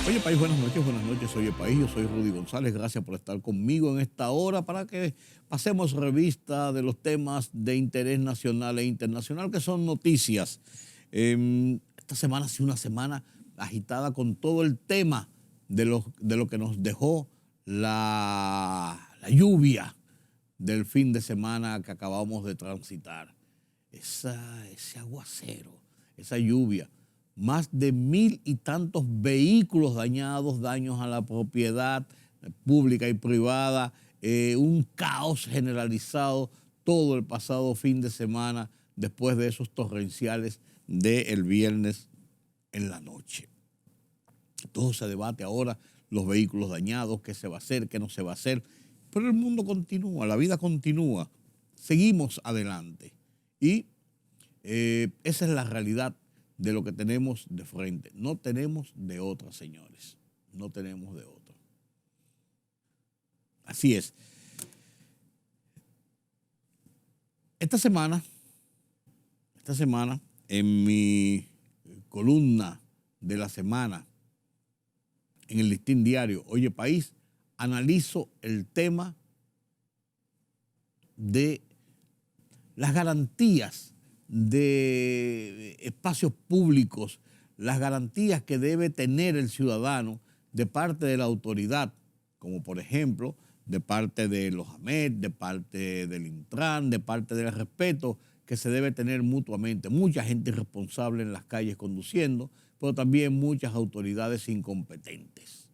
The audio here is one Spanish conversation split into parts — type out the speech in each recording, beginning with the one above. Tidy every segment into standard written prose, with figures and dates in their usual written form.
Oye País, buenas noches, Oye País, yo soy Rudy González, gracias por estar conmigo en esta hora para que pasemos revista de los temas de interés nacional e internacional que son noticias. Esta semana ha sido una semana agitada con todo el tema de lo que nos dejó la lluvia del fin de semana que acabamos de transitar. Ese aguacero, esa lluvia. Más de 1,000 y tantos vehículos dañados, daños a la propiedad pública y privada, un caos generalizado todo el pasado fin de semana después de esos torrenciales del viernes en la noche. Todo se debate ahora, los vehículos dañados, qué se va a hacer, qué no se va a hacer, pero el mundo continúa, la vida continúa, seguimos adelante y esa es la realidad de lo que tenemos de frente. No tenemos de otra, señores. No tenemos de otra. Así es. Esta semana, en mi columna de la semana, en el Listín Diario, Oye País, analizo el tema de las garantías de espacios públicos, las garantías que debe tener el ciudadano de parte de la autoridad, como por ejemplo de parte de los AMET, de parte del Intran, de parte del respeto que se debe tener mutuamente. Mucha gente irresponsable en las calles conduciendo, pero también muchas autoridades incompetentes.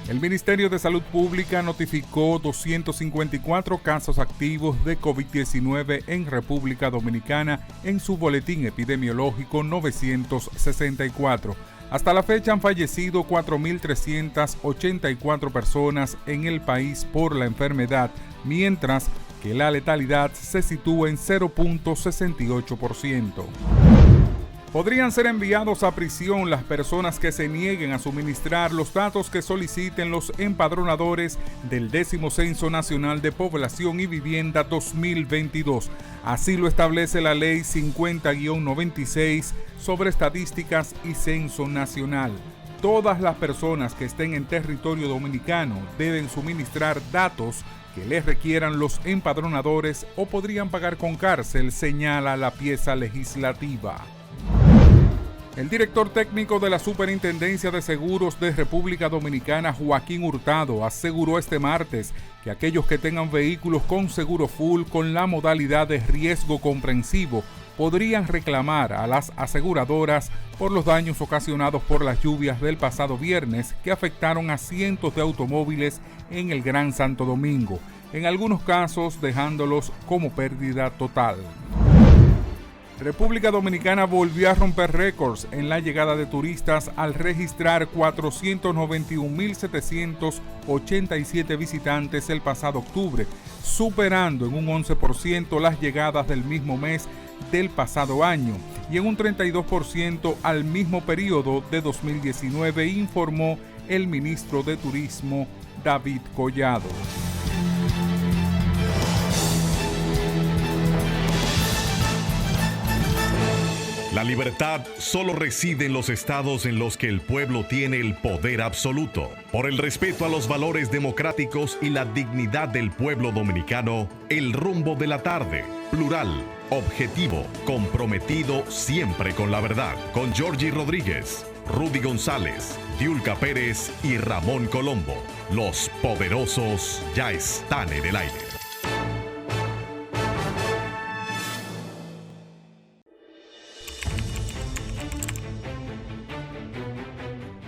El Ministerio de Salud Pública notificó 254 casos activos de COVID-19 en República Dominicana en su boletín epidemiológico 964. Hasta la fecha han fallecido 4.384 personas en el país por la enfermedad, mientras que la letalidad se sitúa en 0.68%. Podrían ser enviados a prisión las personas que se nieguen a suministrar los datos que soliciten los empadronadores del 10º Censo Nacional de Población y Vivienda 2022. Así lo establece la Ley 50-96 sobre Estadísticas y Censo Nacional. Todas las personas que estén en territorio dominicano deben suministrar datos que les requieran los empadronadores o podrían pagar con cárcel, señala la pieza legislativa. El director técnico de la Superintendencia de Seguros de República Dominicana, Joaquín Hurtado, aseguró este martes que aquellos que tengan vehículos con seguro full con la modalidad de riesgo comprensivo podrían reclamar a las aseguradoras por los daños ocasionados por las lluvias del pasado viernes que afectaron a cientos de automóviles en el Gran Santo Domingo, en algunos casos dejándolos como pérdida total. República Dominicana volvió a romper récords en la llegada de turistas al registrar 491.787 visitantes el pasado octubre, superando en un 11% las llegadas del mismo mes del pasado año y en un 32% al mismo periodo de 2019, informó el ministro de Turismo, David Collado. La libertad solo reside en los estados en los que el pueblo tiene el poder absoluto. Por el respeto a los valores democráticos y la dignidad del pueblo dominicano, El Rumbo de la Tarde, plural, objetivo, comprometido siempre con la verdad. Con Georgie Rodríguez, Rudy González, Diulca Pérez y Ramón Colombo. Los poderosos ya están en el aire.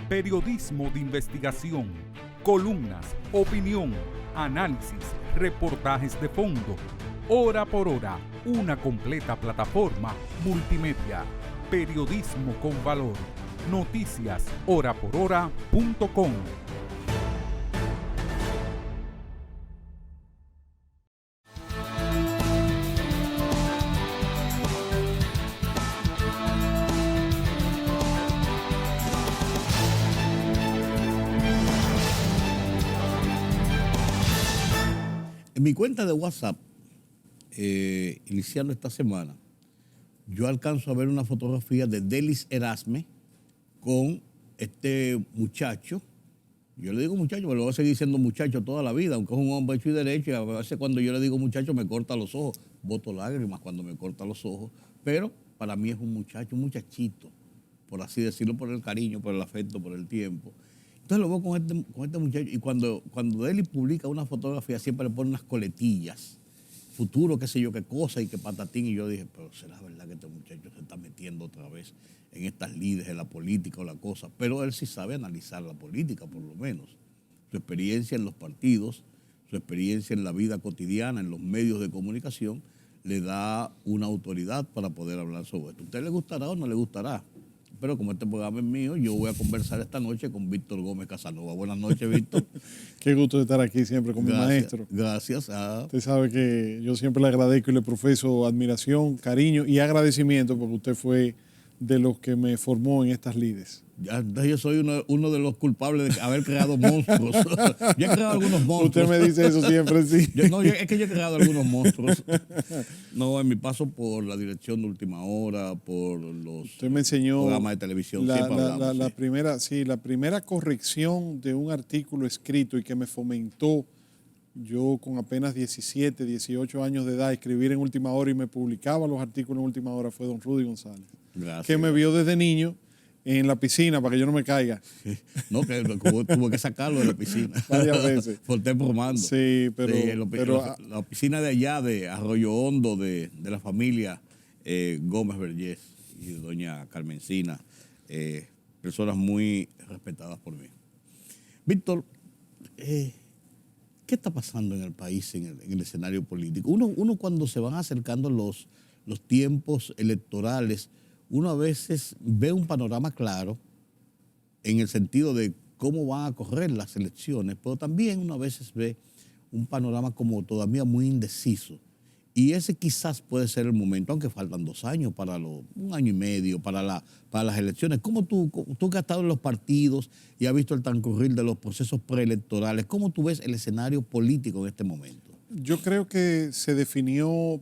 Periodismo de investigación, columnas, opinión, análisis, reportajes de fondo. Hora por hora, una completa plataforma multimedia. Periodismo con valor. Noticias horaporhora.com. En mi cuenta de WhatsApp iniciando esta semana, yo alcanzo a ver una fotografía de Delis Erasme con este muchacho. Yo le digo muchacho, pero lo voy a seguir diciendo muchacho toda la vida, aunque es un hombre hecho y derecho, y a veces cuando yo le digo muchacho me corta los ojos, boto lágrimas cuando me corta los ojos, pero para mí es un muchacho, un muchachito, por así decirlo, por el cariño, por el afecto, por el tiempo. Entonces lo veo con este muchacho, y cuando Delis publica una fotografía siempre le pone unas coletillas, futuro, qué sé yo, qué cosa y qué patatín, y yo dije, pero será verdad que este muchacho se está metiendo otra vez en estas lides de la política o la cosa, pero él sí sabe analizar la política, por lo menos. Su experiencia en los partidos, su experiencia en la vida cotidiana, en los medios de comunicación, le da una autoridad para poder hablar sobre esto. ¿A usted le gustará o no le gustará? Pero como este programa es mío, yo voy a conversar esta noche con Víctor Gómez Casanova. Buenas noches, Víctor. Qué gusto de estar aquí siempre con mi maestro. Gracias. Usted sabe que yo siempre le agradezco y le profeso admiración, cariño y agradecimiento porque usted fue de los que me formó en estas lides. Yo soy uno de los culpables de haber creado monstruos. Yo he creado algunos monstruos. Usted me dice eso siempre, sí. Es que yo he creado algunos monstruos. No, en mi paso por la dirección de Última Hora, por los usted me enseñó programas de televisión. La primera corrección de un artículo escrito y que me fomentó, yo con apenas 17, 18 años de edad, escribir en Última Hora y me publicaba los artículos en Última Hora fue don Rudy González. Gracias. Que me vio desde niño en la piscina para que yo no me caiga. No, que tuve que sacarlo de la piscina. Varias veces. Por estar bromando. Sí, pero la piscina de allá, de Arroyo Hondo, de la familia Gómez Vergés y de doña Carmencina, personas muy respetadas por mí. Víctor, ¿qué está pasando en el país, en el escenario político? Uno cuando se van acercando los tiempos electorales, uno a veces ve un panorama claro en el sentido de cómo van a correr las elecciones, pero también uno a veces ve un panorama como todavía muy indeciso. Y ese quizás puede ser el momento, aunque faltan 2 años un año y medio para las elecciones. ¿Cómo tú que has estado en los partidos y has visto el transcurrir de los procesos preelectorales, cómo tú ves el escenario político en este momento? Yo creo que se definió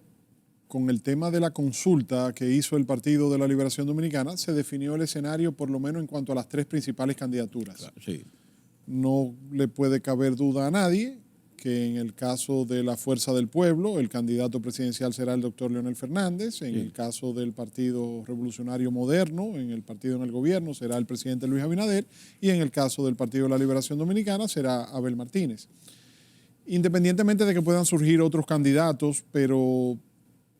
con el tema de la consulta que hizo el Partido de la Liberación Dominicana, se definió el escenario por lo menos en cuanto a las 3 principales candidaturas. Sí. No le puede caber duda a nadie que en el caso de la Fuerza del Pueblo, el candidato presidencial será el doctor Leonel Fernández. En el caso del Partido Revolucionario Moderno, en el partido en el gobierno, será el presidente Luis Abinader. Y en el caso del Partido de la Liberación Dominicana, será Abel Martínez. Independientemente de que puedan surgir otros candidatos, pero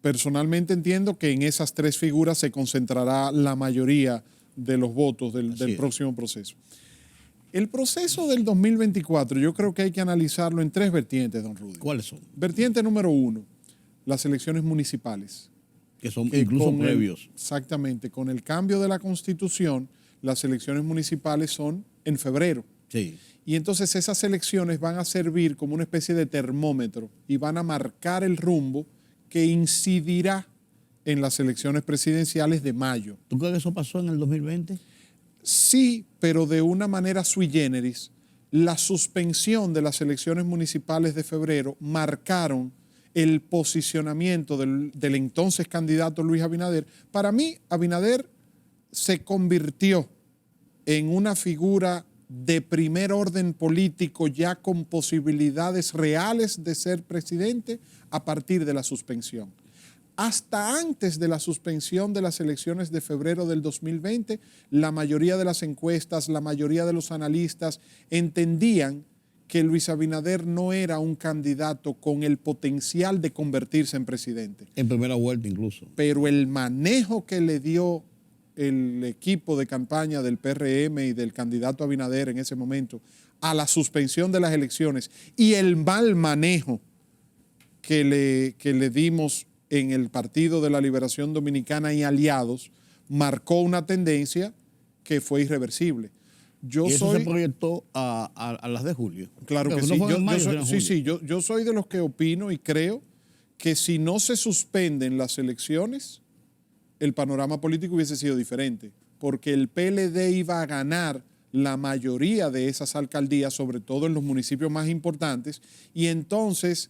personalmente entiendo que en esas 3 figuras se concentrará la mayoría de los votos del próximo proceso. El proceso del 2024 yo creo que hay que analizarlo en 3 vertientes, don Rudy. ¿Cuáles son? Vertiente número 1, las elecciones municipales. Que son incluso previos. Exactamente. Con el cambio de la Constitución, las elecciones municipales son en febrero. Sí. Y entonces esas elecciones van a servir como una especie de termómetro y van a marcar el rumbo que incidirá en las elecciones presidenciales de mayo. ¿Tú crees que eso pasó en el 2020? Sí, pero de una manera sui generis. La suspensión de las elecciones municipales de febrero marcaron el posicionamiento del entonces candidato Luis Abinader. Para mí, Abinader se convirtió en una figura de primer orden político ya con posibilidades reales de ser presidente a partir de la suspensión. Hasta antes de la suspensión de las elecciones de febrero del 2020, la mayoría de las encuestas, la mayoría de los analistas entendían que Luis Abinader no era un candidato con el potencial de convertirse en presidente. En primera vuelta incluso. Pero el manejo que le dio el equipo de campaña del PRM y del candidato Abinader en ese momento a la suspensión de las elecciones y el mal manejo que le dimos en el Partido de la Liberación Dominicana y aliados marcó una tendencia que fue irreversible. ¿Y eso se proyectó a las de julio? Claro que sí. Yo soy de los que opino y creo que si no se suspenden las elecciones, el panorama político hubiese sido diferente, porque el PLD iba a ganar la mayoría de esas alcaldías, sobre todo en los municipios más importantes, y entonces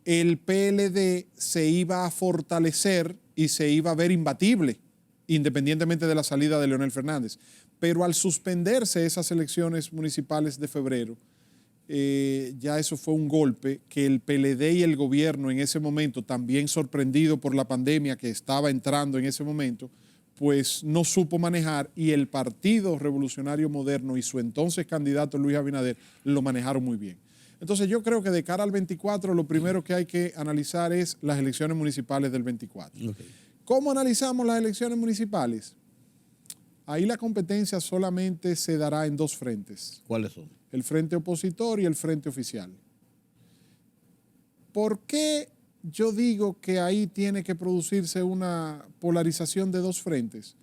el PLD se iba a fortalecer y se iba a ver imbatible, independientemente de la salida de Leonel Fernández. Pero al suspenderse esas elecciones municipales de febrero, ya eso fue un golpe que el PLD y el gobierno en ese momento, también sorprendido por la pandemia que estaba entrando en ese momento, pues no supo manejar, y el Partido Revolucionario Moderno y su entonces candidato Luis Abinader lo manejaron muy bien. Entonces yo creo que de cara al 24 lo primero que hay que analizar es las elecciones municipales del 24. Okay. ¿Cómo analizamos las elecciones municipales? Ahí la competencia solamente se dará en dos frentes. ¿Cuáles son? El frente opositor y el frente oficial. ¿Por qué yo digo que ahí tiene que producirse una polarización de dos frentes?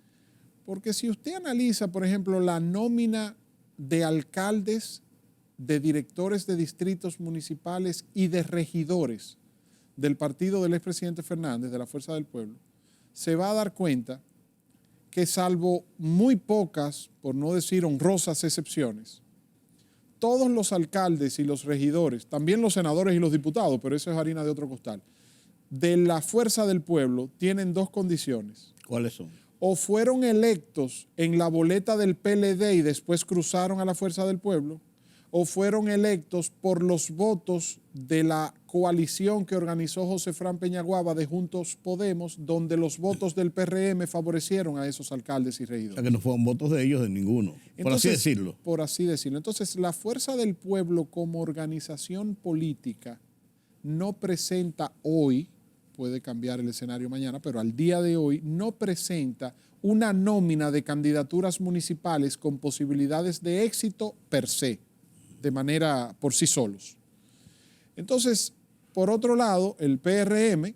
Porque si usted analiza, por ejemplo, la nómina de alcaldes, de directores de distritos municipales y de regidores del partido del expresidente Fernández, de la Fuerza del Pueblo, se va a dar cuenta que salvo muy pocas, por no decir honrosas excepciones, todos los alcaldes y los regidores, también los senadores y los diputados, pero eso es harina de otro costal, de la Fuerza del Pueblo tienen dos condiciones. ¿Cuáles son? O fueron electos en la boleta del PLD y después cruzaron a la Fuerza del Pueblo, o fueron electos por los votos de la coalición que organizó José Fran Peñaguaba de Juntos Podemos, donde los votos del PRM favorecieron a esos alcaldes y regidores. O sea, que no fueron votos de ellos, de ninguno, por así decirlo. Por así decirlo. Entonces, la Fuerza del Pueblo como organización política no presenta hoy, puede cambiar el escenario mañana, pero al día de hoy no presenta una nómina de candidaturas municipales con posibilidades de éxito per se, de manera por sí solos. Entonces, por otro lado, el PRM,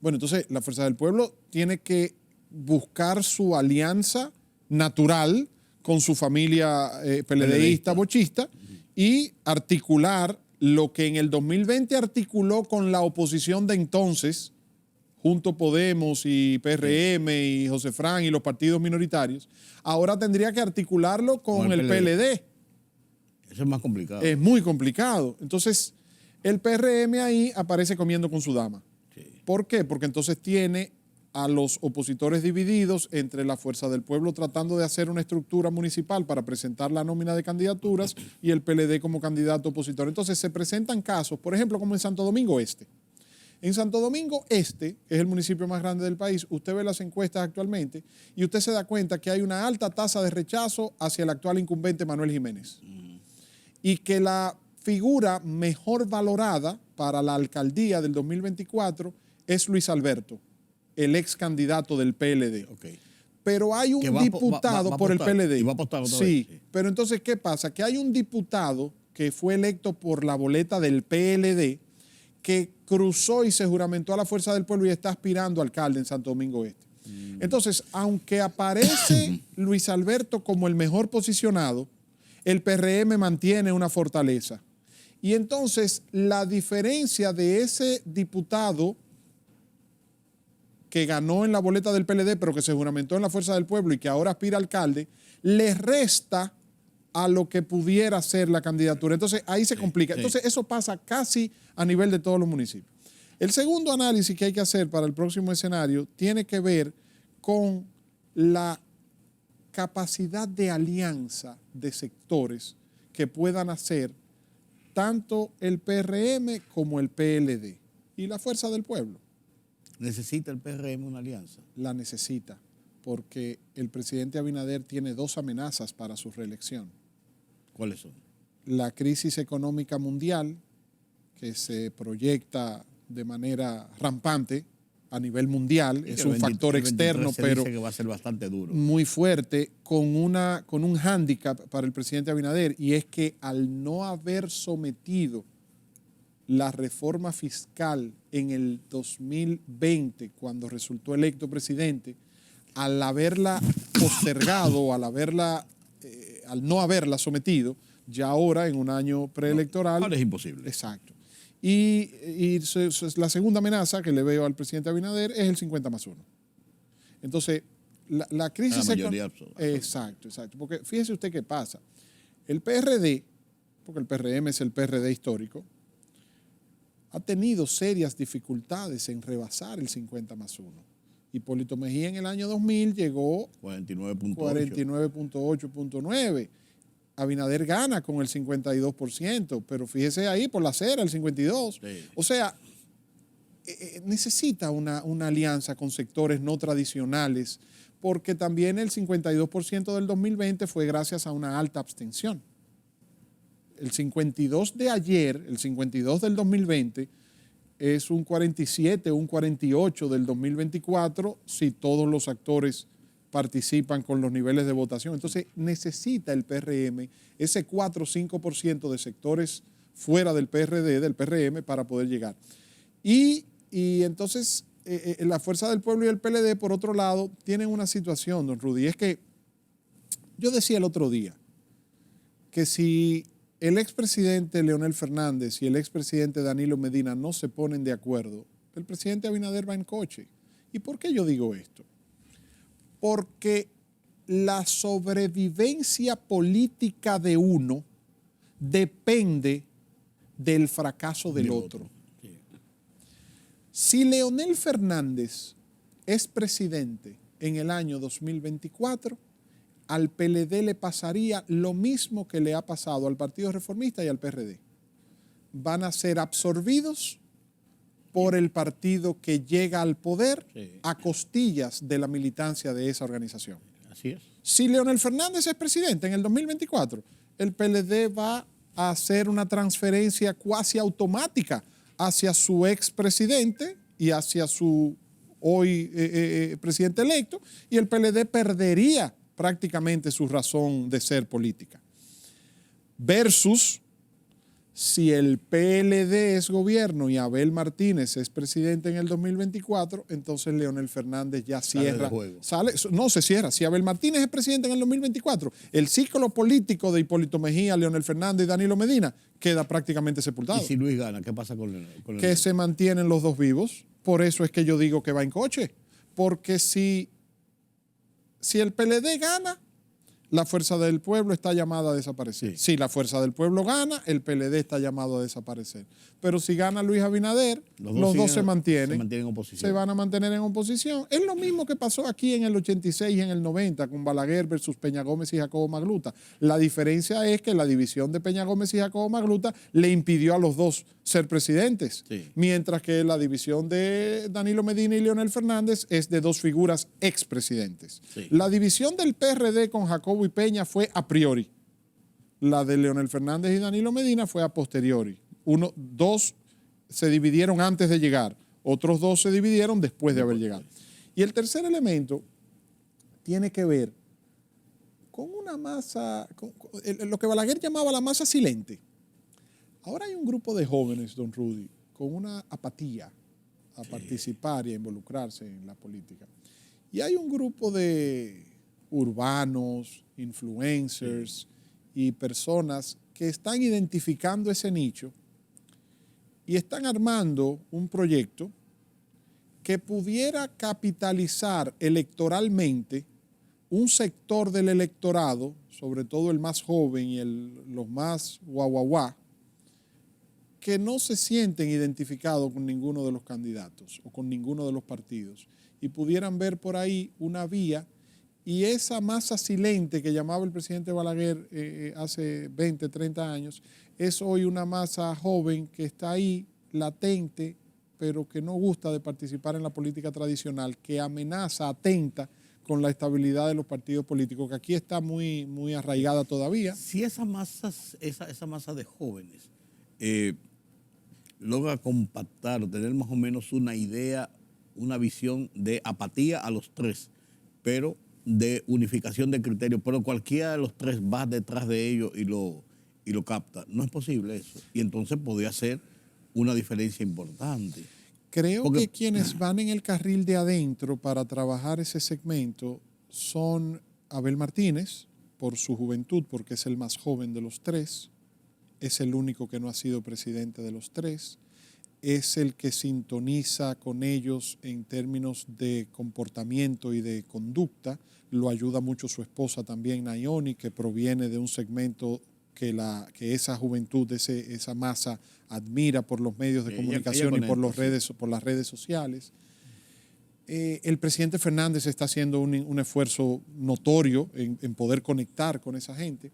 bueno, entonces la Fuerza del Pueblo tiene que buscar su alianza natural con su familia PLDista, bochista, y articular lo que en el 2020 articuló con la oposición de entonces, Juntos Podemos y PRM y José Fran y los partidos minoritarios, ahora tendría que articularlo con el PLD. Eso es más complicado. Es muy complicado. Entonces, el PRM ahí aparece comiendo con su dama. Sí. ¿Por qué? Porque entonces tiene a los opositores divididos entre la Fuerza del Pueblo tratando de hacer una estructura municipal para presentar la nómina de candidaturas y el PLD como candidato opositor. Entonces se presentan casos, por ejemplo, como en Santo Domingo Este. En Santo Domingo Este, que es el municipio más grande del país, usted ve las encuestas actualmente y usted se da cuenta que hay una alta tasa de rechazo hacia el actual incumbente Manuel Jiménez. Y que la figura mejor valorada para la alcaldía del 2024 es Luis Alberto, el ex candidato del PLD. Okay. Pero hay un diputado por el PLD. Y va a apostar otra sí, vez. Sí, pero entonces, ¿qué pasa? Que hay un diputado que fue electo por la boleta del PLD que cruzó y se juramentó a la Fuerza del Pueblo y está aspirando a alcalde en Santo Domingo Este. Entonces, aunque aparece Luis Alberto como el mejor posicionado, el PRM mantiene una fortaleza. Y entonces la diferencia de ese diputado que ganó en la boleta del PLD, pero que se juramentó en la Fuerza del Pueblo y que ahora aspira a alcalde, le resta a lo que pudiera ser la candidatura. Entonces ahí se complica. Entonces eso pasa casi a nivel de todos los municipios. El segundo análisis que hay que hacer para el próximo escenario tiene que ver con la capacidad de alianza de sectores que puedan hacer tanto el PRM como el PLD y la Fuerza del Pueblo. ¿Necesita el PRM una alianza? La necesita, porque el presidente Abinader tiene dos amenazas para su reelección. ¿Cuáles son? La crisis económica mundial, que se proyecta de manera rampante a nivel mundial, es un factor externo, pero que va a ser bastante duro, muy fuerte, con un hándicap para el presidente Abinader, y es que al no haber sometido la reforma fiscal en el 2020, cuando resultó electo presidente, al haberla postergado, al no haberla sometido, ya ahora en un año preelectoral. Ahora es imposible. Exacto. Y la segunda amenaza que le veo al presidente Abinader es el 50+1. Entonces, la crisis... La mayoría absoluta. Exacto. Porque fíjese usted qué pasa. El PRD, porque el PRM es el PRD histórico, ha tenido serias dificultades en rebasar el 50+1. Hipólito Mejía en el año 2000 llegó 49.8.9. Abinader gana con el 52%, pero fíjese ahí por la acera, el 52%. Sí. O sea, necesita una alianza con sectores no tradicionales, porque también el 52% del 2020 fue gracias a una alta abstención. El 52 de ayer, el 52 del 2020, es un 47, un 48 del 2024, si todos los actores participan con los niveles de votación. Entonces necesita el PRM ese 4 o 5% de sectores fuera del PRD, del PRM, para poder llegar. Y entonces la Fuerza del Pueblo y el PLD, por otro lado, tienen una situación, don Rudy, es que yo decía el otro día que si el expresidente Leonel Fernández y el expresidente Danilo Medina no se ponen de acuerdo, el presidente Abinader va en coche. ¿Y por qué yo digo esto? Porque la sobrevivencia política de uno depende del fracaso del otro. Sí. Si Leonel Fernández es presidente en el año 2024, al PLD le pasaría lo mismo que le ha pasado al Partido Reformista y al PRD. Van a ser absorbidos por el partido que llega al poder a costillas de la militancia de esa organización. Así es. Si Leonel Fernández es presidente en el 2024, el PLD va a hacer una transferencia cuasi automática hacia su expresidente y hacia su hoy presidente electo, y el PLD perdería prácticamente su razón de ser política. Versus si el PLD es gobierno y Abel Martínez es presidente en el 2024, entonces Leonel Fernández ya cierra. No se cierra. Si Abel Martínez es presidente en el 2024, el ciclo político de Hipólito Mejía, Leonel Fernández y Danilo Medina queda prácticamente sepultado. ¿Y si Luis gana, qué pasa con el que se mantienen los dos vivos? Por eso es que yo digo que va en coche. Porque si el PLD gana, la Fuerza del Pueblo está llamada a desaparecer. Sí. Si la Fuerza del Pueblo gana, el PLD está llamado a desaparecer. Pero si gana Luis Abinader, los dos se mantienen. Se mantienen en oposición. Se van a mantener en oposición. Es lo mismo que pasó aquí en el 86 y en el 90 con Balaguer versus Peña Gómez y Jacobo Magluta. La diferencia es que la división de Peña Gómez y Jacobo Magluta le impidió a los dos ser presidentes. Sí. Mientras que la división de Danilo Medina y Leonel Fernández es de dos figuras expresidentes. Sí. La división del PRD con Jacobo y Peña fue a priori. La de Leonel Fernández y Danilo Medina fue a posteriori. Dos se dividieron antes de llegar, otros dos se dividieron después de haber llegado. Y el tercer elemento tiene que ver con una masa, con lo que Balaguer llamaba la masa silente. Ahora hay un grupo de jóvenes, don Rudy, con una apatía a participar y a involucrarse en la política. Y hay un grupo de urbanos, influencers y personas que están identificando ese nicho y están armando un proyecto que pudiera capitalizar electoralmente un sector del electorado, sobre todo el más joven y los más guaguaguá, que no se sienten identificados con ninguno de los candidatos o con ninguno de los partidos y pudieran ver por ahí una vía. Y esa masa silente que llamaba el presidente Balaguer hace 20, 30 años, es hoy una masa joven que está ahí, latente, pero que no gusta de participar en la política tradicional, que amenaza, atenta con la estabilidad de los partidos políticos, que aquí está muy, muy arraigada todavía. Si esa masa de jóvenes logra compactar, tener más o menos una idea, una visión de apatía a los tres, pero de unificación de criterios, pero cualquiera de los tres va detrás de ellos y lo capta. No es posible eso. Y entonces podría ser una diferencia importante. Creo que quienes van en el carril de adentro para trabajar ese segmento son Abel Martínez, por su juventud, porque es el más joven de los tres, es el único que no ha sido presidente de los tres, es el que sintoniza con ellos en términos de comportamiento y de conducta. Lo ayuda mucho su esposa también, Nayoni, que proviene de un segmento que esa juventud, esa masa admira por los medios de comunicación y por las redes sociales. El presidente Fernández está haciendo un esfuerzo notorio en poder conectar con esa gente.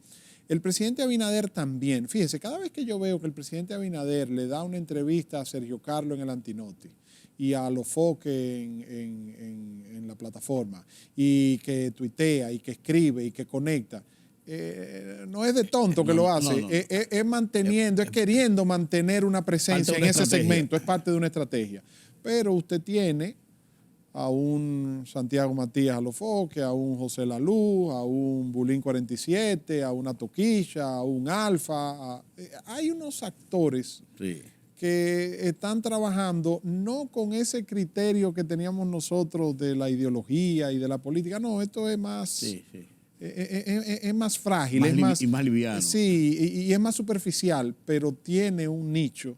El presidente Abinader también. Fíjese, cada vez que yo veo que el presidente Abinader le da una entrevista a Sergio Carlo en el Antinoti y a Lofoque en la plataforma, y que tuitea y que escribe y que conecta, no es de tonto que lo hace, es manteniendo, es queriendo mantener una presencia en ese segmento, es parte de una estrategia. Pero usted tiene a un Santiago Matías Alofoque, a un José Lalú, a un Bulín 47, a una Toquilla, a un Alfa. Hay unos actores que están trabajando no con ese criterio que teníamos nosotros de la ideología y de la política. No, esto es más, es más frágil. Y más liviano. Sí, y es más superficial, pero tiene un nicho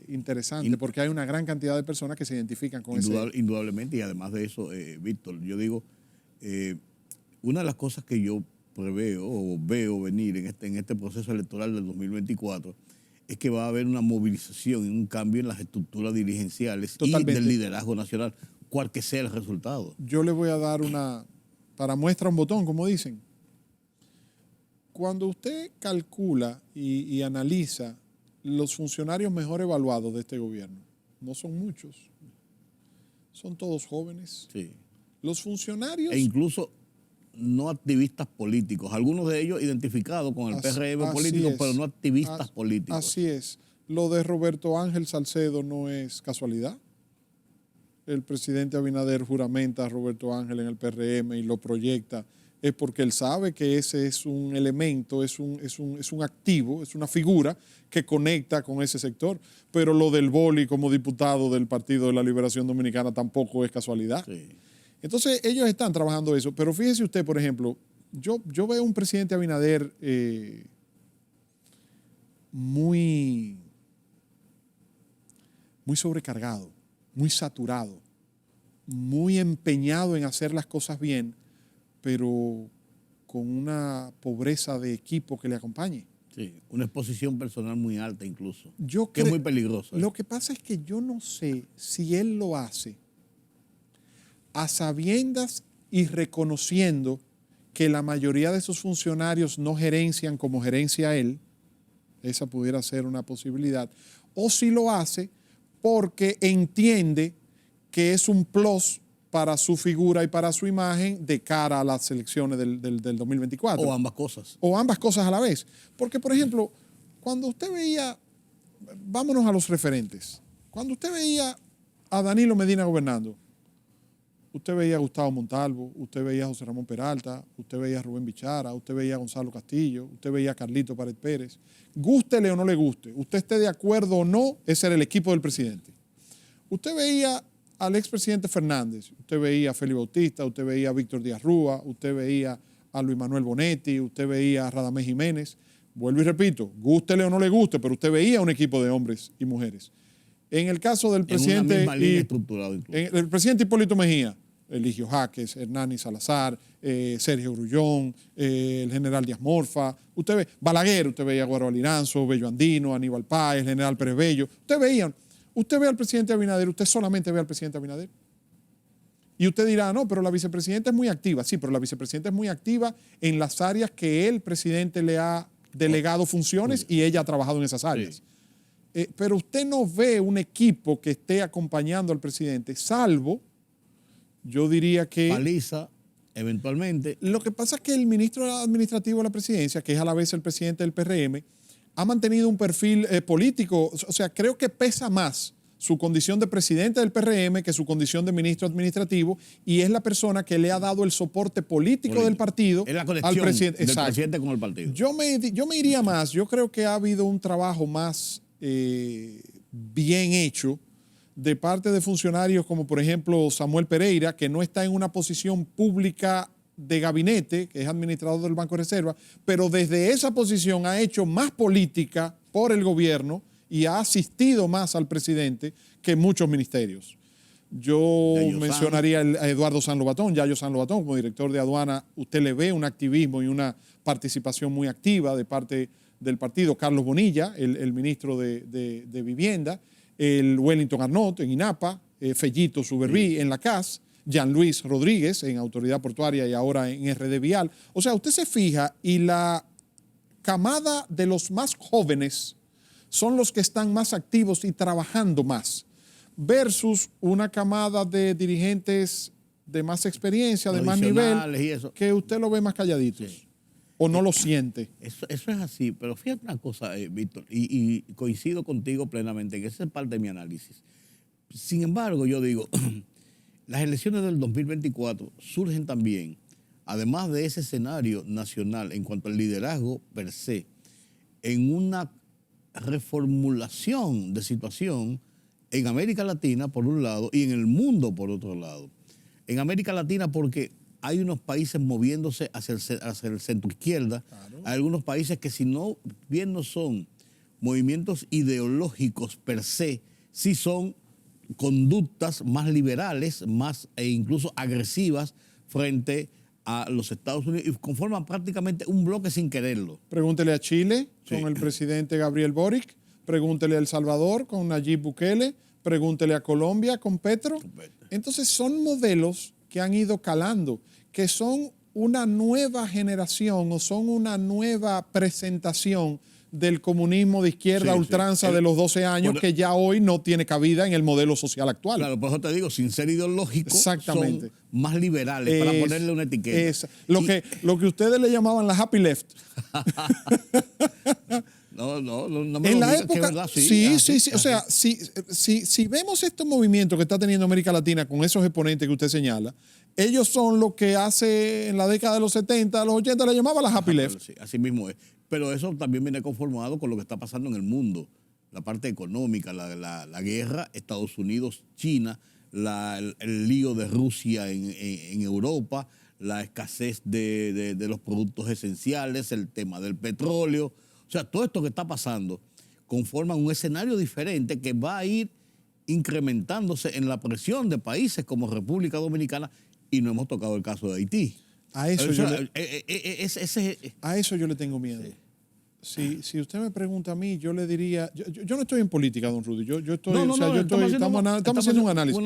interesante, porque hay una gran cantidad de personas que se identifican con ese. Indudablemente, y además de eso, Víctor, yo digo, una de las cosas que yo preveo o veo venir en este proceso electoral del 2024 es que va a haber una movilización y un cambio en las estructuras dirigenciales y del liderazgo nacional, cual que sea el resultado. Yo le voy a dar para muestra un botón, como dicen. Cuando usted calcula y analiza los funcionarios mejor evaluados de este gobierno, no son muchos, son todos jóvenes. Sí. Los funcionarios... E incluso no activistas políticos, algunos de ellos identificados con el PRM político, pero no activistas políticos. Así es. Lo de Roberto Ángel Salcedo no es casualidad. El presidente Abinader juramenta a Roberto Ángel en el PRM y lo proyecta, es porque él sabe que ese es un elemento, es un activo, es una figura que conecta con ese sector. Pero lo del Boli como diputado del Partido de la Liberación Dominicana tampoco es casualidad. Sí. Entonces ellos están trabajando eso. Pero fíjese usted, por ejemplo, yo veo un presidente Abinader muy sobrecargado, muy saturado, muy empeñado en hacer las cosas bien, pero con una pobreza de equipo que le acompañe. Sí, una exposición personal muy alta incluso, que es muy peligrosa. Lo que pasa es que yo no sé si él lo hace a sabiendas y reconociendo que la mayoría de esos funcionarios no gerencian como gerencia él, esa pudiera ser una posibilidad, o si lo hace porque entiende que es un plus para su figura y para su imagen de cara a las elecciones del 2024. O ambas cosas. O ambas cosas a la vez. Porque, por ejemplo, cuando usted veía, vámonos a los referentes, cuando usted veía a Danilo Medina gobernando, usted veía a Gustavo Montalvo, usted veía a José Ramón Peralta, usted veía a Rubén Bichara, usted veía a Gonzalo Castillo, usted veía a Carlito Pared Pérez. Gústele o no le guste, usted esté de acuerdo o no, ese era el equipo del presidente. Usted veía al expresidente Fernández, usted veía a Félix Bautista, usted veía a Víctor Díaz Rúa, usted veía a Luis Manuel Bonetti, usted veía a Radamés Jiménez. Vuelvo y repito, gústele o no le guste, pero usted veía un equipo de hombres y mujeres. En el caso del presidente, el presidente Hipólito Mejía, Eligio Jaques, Hernani Salazar, Sergio Grullón, el general Díaz Morfa, usted ve Balaguer, usted veía a Guaro Aliranzo, Bello Andino, Aníbal Páez, el general Pérez Bello, usted ve al presidente Abinader, usted solamente ve al presidente Abinader. Y usted dirá, no, pero la vicepresidenta es muy activa. Sí, pero la vicepresidenta es muy activa en las áreas que el presidente le ha delegado funciones y ella ha trabajado en esas áreas. Sí. Pero usted no ve un equipo que esté acompañando al presidente, salvo, yo diría que... Paliza, eventualmente. Lo que pasa es que el ministro administrativo de la presidencia, que es a la vez el presidente del PRM, ha mantenido un perfil político. O sea, creo que pesa más su condición de presidente del PRM que su condición de ministro administrativo, y es la persona que le ha dado el soporte político del partido es la conexión al presidente. Del presidente con el partido. Yo me iría más. Yo creo que ha habido un trabajo más bien hecho de parte de funcionarios como, por ejemplo, Samuel Pereira, que no está en una posición pública de gabinete, que es administrador del Banco de Reserva, pero desde esa posición ha hecho más política por el gobierno y ha asistido más al presidente que muchos ministerios. Yo Yayo mencionaría a Eduardo San Lobatón, Yayo San Lobatón, como director de aduana. Usted le ve un activismo y una participación muy activa de parte del partido. Carlos Bonilla, el ministro de Vivienda, el Wellington Arnott en INAPA, Fellito Suberví en la CAS, Jean Luis Rodríguez en Autoridad Portuaria y ahora en RD Vial. O sea, usted se fija y la camada de los más jóvenes son los que están más activos y trabajando más, versus una camada de dirigentes de más experiencia, de más nivel, y eso. que usted lo ve más calladitos. Sí. O no lo siente. Eso es así, pero fíjate una cosa, Víctor, y coincido contigo plenamente, que esa es parte de mi análisis. Sin embargo, yo digo, las elecciones del 2024 surgen también, además de ese escenario nacional en cuanto al liderazgo per se, en una reformulación de situación en América Latina, por un lado, y en el mundo, por otro lado. En América Latina porque hay unos países moviéndose hacia el centro izquierda, claro. Hay algunos países que si no bien no son movimientos ideológicos per se, sí son conductas más liberales, más e incluso agresivas frente a los Estados Unidos y conforman prácticamente un bloque sin quererlo. Pregúntele a Chile con el presidente Gabriel Boric, pregúntele a El Salvador con Nayib Bukele, pregúntele a Colombia con Petro. Entonces son modelos que han ido calando, que son una nueva generación o son una nueva presentación del comunismo de izquierda ultranza de los 12 años que ya hoy no tiene cabida en el modelo social actual. Claro, por eso te digo, sin ser ideológico, son más liberales, para ponerle una etiqueta. Lo que ustedes le llamaban la happy left. No me en lo la digas, época, que es verdad, sí. O sea, si vemos este movimiento que está teniendo América Latina con esos exponentes que usted señala, ellos son lo que hace en la década de los 70, los 80 le llamaban la happy left. Sí, así mismo es. Pero eso también viene conformado con lo que está pasando en el mundo. La parte económica, la guerra, Estados Unidos, China, el lío de Rusia en Europa, la escasez de los productos esenciales, el tema del petróleo. O sea, todo esto que está pasando conforman un escenario diferente que va a ir incrementándose en la presión de países como República Dominicana, y no hemos tocado el caso de Haití. A eso yo le tengo miedo. Sí. Si usted me pregunta a mí, yo le diría, yo no estoy en política, don Rudy, estamos haciendo un análisis,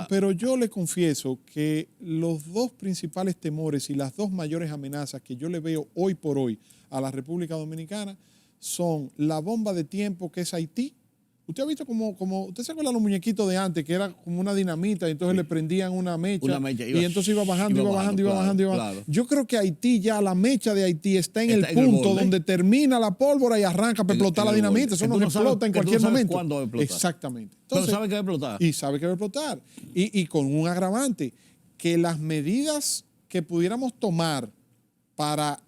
pero yo le confieso que los dos principales temores y las dos mayores amenazas que yo le veo hoy por hoy a la República Dominicana son la bomba de tiempo que es Haití. Usted ha visto como usted se acuerda de los muñequitos de antes, que era como una dinamita, y entonces le prendían una mecha y entonces iba bajando. Claro. Yo creo que Haití ya, la mecha de Haití está en el punto donde termina la pólvora y arranca para explotar la dinamita. Eso no explota en cualquier momento. ¿Cuándo va a explotar? Exactamente. Entonces, pero sabe que va a explotar. Y sabe que va a explotar. Y con un agravante, que las medidas que pudiéramos tomar para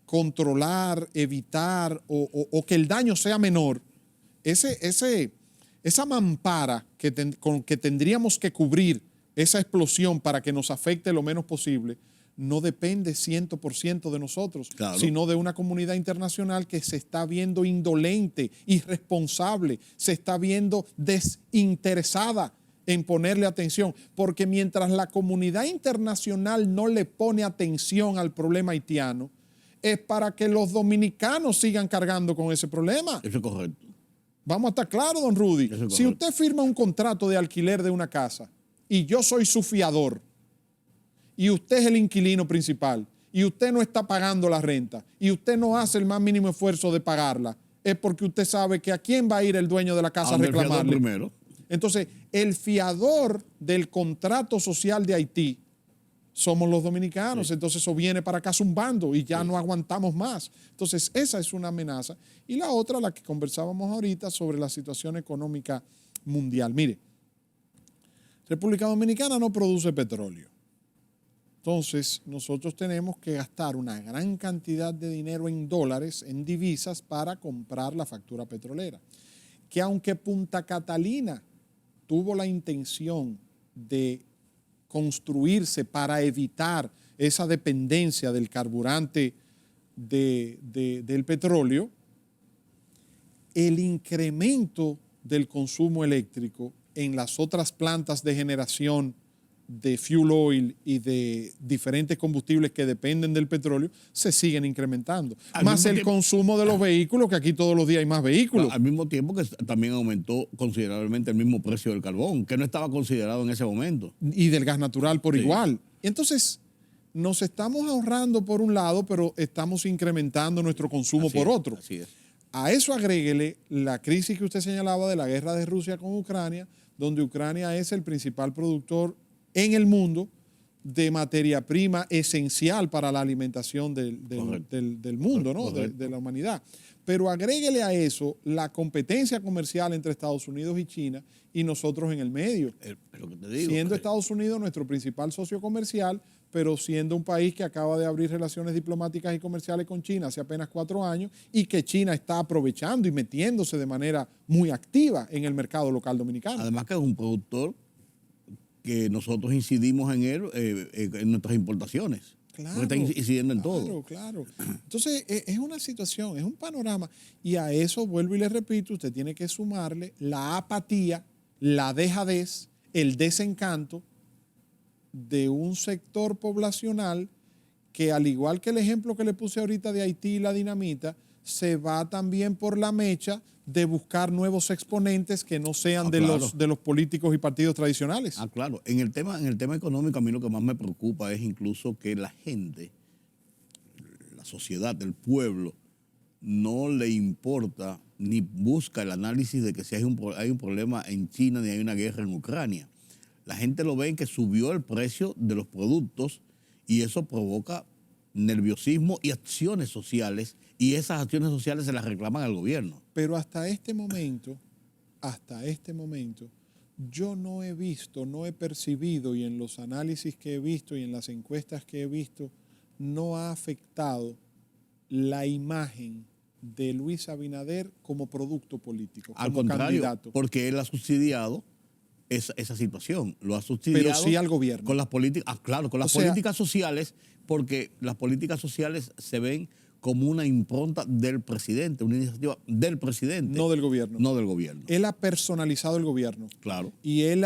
controlar, evitar o que el daño sea menor, esa mampara con que tendríamos que cubrir esa explosión para que nos afecte lo menos posible, no depende 100% de nosotros, claro, sino de una comunidad internacional que se está viendo indolente, irresponsable, se está viendo desinteresada en ponerle atención, porque mientras la comunidad internacional no le pone atención al problema haitiano, es para que los dominicanos sigan cargando con ese problema. Eso es correcto. Vamos a estar claros, don Rudy. Si usted firma un contrato de alquiler de una casa y yo soy su fiador y usted es el inquilino principal y usted no está pagando la renta y usted no hace el más mínimo esfuerzo de pagarla, es porque usted sabe que a quién va a ir el dueño de la casa a reclamarle. Primero. Entonces, el fiador del contrato social de Haití somos los dominicanos, sí. Entonces eso viene para acá zumbando y ya no aguantamos más. Entonces esa es una amenaza. Y la otra, la que conversábamos ahorita sobre la situación económica mundial. Mire, República Dominicana no produce petróleo. Entonces nosotros tenemos que gastar una gran cantidad de dinero en dólares, en divisas, para comprar la factura petrolera. Que aunque Punta Catalina tuvo la intención de construirse para evitar esa dependencia del carburante del petróleo, el incremento del consumo eléctrico en las otras plantas de generación de fuel oil y de diferentes combustibles que dependen del petróleo se siguen incrementando. Más el consumo de los vehículos, que aquí todos los días hay más vehículos. Al mismo tiempo que también aumentó considerablemente el mismo precio del carbón, que no estaba considerado en ese momento. Y del gas natural por igual. Y entonces nos estamos ahorrando por un lado, pero estamos incrementando nuestro consumo por otro. Así es. A eso agréguele la crisis que usted señalaba de la guerra de Rusia con Ucrania, donde Ucrania es el principal productor en el mundo de materia prima esencial para la alimentación del mundo, ¿no? de la humanidad. Pero agréguele a eso la competencia comercial entre Estados Unidos y China y nosotros en el medio. Es lo que te digo, siendo Estados Unidos nuestro principal socio comercial, pero siendo un país que acaba de abrir relaciones diplomáticas y comerciales con China hace apenas 4 años y que China está aprovechando y metiéndose de manera muy activa en el mercado local dominicano. Además que es un productor que nosotros incidimos en él en nuestras importaciones. Claro, está incidiendo en todo. Claro. Entonces, es una situación, es un panorama. Y a eso, vuelvo y le repito, usted tiene que sumarle la apatía, la dejadez, el desencanto de un sector poblacional que, al igual que el ejemplo que le puse ahorita de Haití y la dinamita, se va también por la mecha de buscar nuevos exponentes que no sean de los políticos y partidos tradicionales. Claro. En el tema económico, a mí lo que más me preocupa es incluso que la gente, la sociedad, el pueblo, no le importa ni busca el análisis de que si hay un problema en China ni hay una guerra en Ucrania. La gente lo ve en que subió el precio de los productos y eso provoca nerviosismo y acciones sociales, y esas acciones sociales se las reclaman al gobierno. Pero hasta este momento, yo no he visto, no he percibido, y en los análisis que he visto y en las encuestas que he visto, no ha afectado la imagen de Luis Abinader como producto político, al como contrario, candidato. Porque él ha subsidiado esa situación. Lo ha subsidiado. Pero sí al gobierno. Con las políticas, con las políticas sociales, porque las políticas sociales se ven como una impronta del presidente, una iniciativa del presidente. No del gobierno. No del gobierno. Él ha personalizado el gobierno. Claro. Y él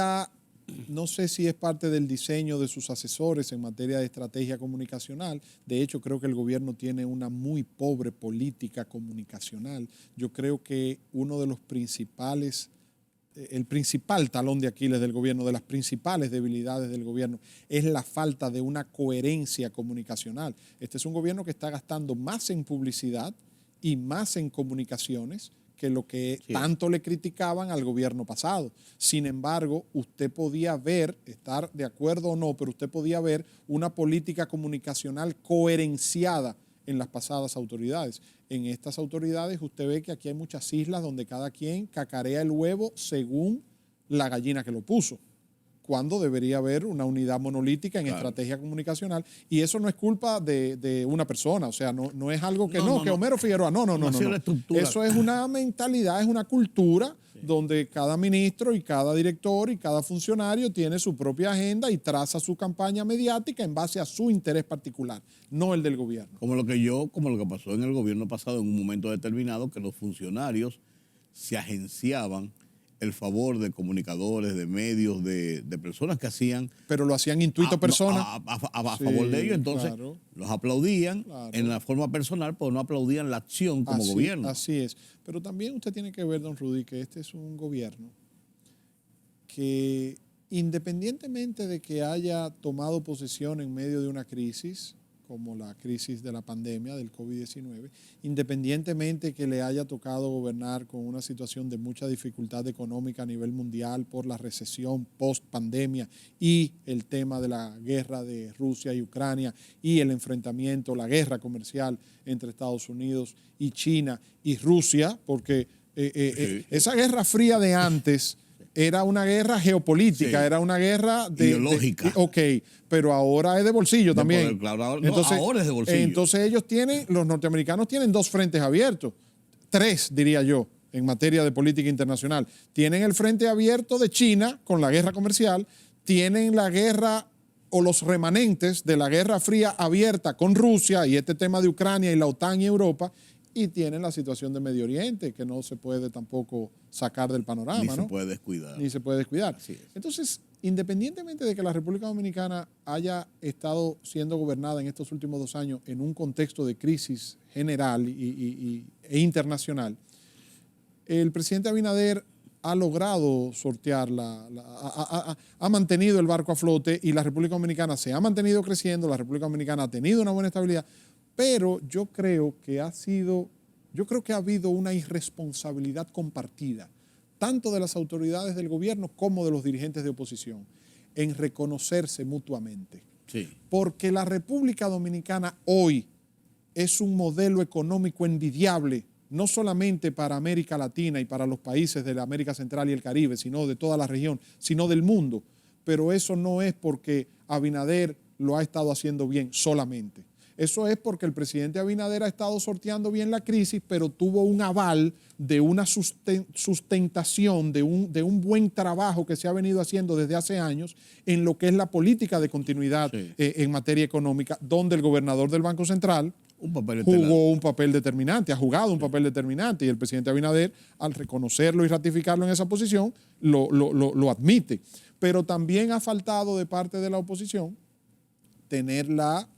no sé si es parte del diseño de sus asesores en materia de estrategia comunicacional. De hecho, creo que el gobierno tiene una muy pobre política comunicacional. Yo creo que el principal talón de Aquiles del gobierno, de las principales debilidades del gobierno, es la falta de una coherencia comunicacional. Este es un gobierno que está gastando más en publicidad y más en comunicaciones que lo que tanto le criticaban al gobierno pasado. Sin embargo, usted podía ver, estar de acuerdo o no, pero usted podía ver una política comunicacional coherenciada en las pasadas autoridades. En estas autoridades usted ve que aquí hay muchas islas donde cada quien cacarea el huevo según la gallina que lo puso, cuando debería haber una unidad monolítica en estrategia comunicacional. Y eso no es culpa de una persona, o sea, no es algo que que Homero Figueroa, no. Eso es una mentalidad, es una cultura donde cada ministro y cada director y cada funcionario tiene su propia agenda y traza su campaña mediática en base a su interés particular, no el del gobierno. Como lo que pasó en el gobierno pasado en un momento determinado, que los funcionarios se agenciaban el favor de comunicadores, de medios, de personas que hacían... Pero lo hacían intuito personas. A favor de ellos, entonces los aplaudían en la forma personal, pero no aplaudían la acción como gobierno. Así es. Pero también usted tiene que ver, don Rudy, que este es un gobierno que, independientemente de que haya tomado posesión en medio de una crisis, como la crisis de la pandemia del COVID-19, independientemente que le haya tocado gobernar con una situación de mucha dificultad económica a nivel mundial por la recesión post-pandemia y el tema de la guerra de Rusia y Ucrania y el enfrentamiento, la guerra comercial entre Estados Unidos y China y Rusia, porque esa guerra fría de antes era una guerra geopolítica, era una guerra ideológica. Pero ahora es de bolsillo también. Ahora es de bolsillo. Entonces los norteamericanos tienen 2 frentes abiertos, 3 diría yo, en materia de política internacional. Tienen el frente abierto de China con la guerra comercial, tienen la guerra o los remanentes de la Guerra Fría abierta con Rusia y este tema de Ucrania y la OTAN y Europa, y tienen la situación de Medio Oriente, que no se puede tampoco sacar del panorama, Ni ¿no? se puede descuidar. Ni se puede descuidar. Así es. Entonces, independientemente de que la República Dominicana haya estado siendo gobernada en estos últimos 2 años en un contexto de crisis general e internacional, el presidente Abinader ha logrado sortear, ha mantenido el barco a flote y la República Dominicana se ha mantenido creciendo, la República Dominicana ha tenido una buena estabilidad, pero yo creo que ha habido una irresponsabilidad compartida, tanto de las autoridades del gobierno como de los dirigentes de oposición, en reconocerse mutuamente. Sí. Porque la República Dominicana hoy es un modelo económico envidiable, no solamente para América Latina y para los países de la América Central y el Caribe, sino de toda la región, sino del mundo. Pero eso no es porque Abinader lo ha estado haciendo bien solamente. Eso es porque el presidente Abinader ha estado sorteando bien la crisis, pero tuvo un aval de una sustentación, de un buen trabajo que se ha venido haciendo desde hace años en lo que es la política de continuidad en materia económica, donde el gobernador del Banco Central jugó un papel determinante, ha jugado un papel determinante, y el presidente Abinader, al reconocerlo y ratificarlo en esa posición, lo admite. Pero también ha faltado de parte de la oposición tener la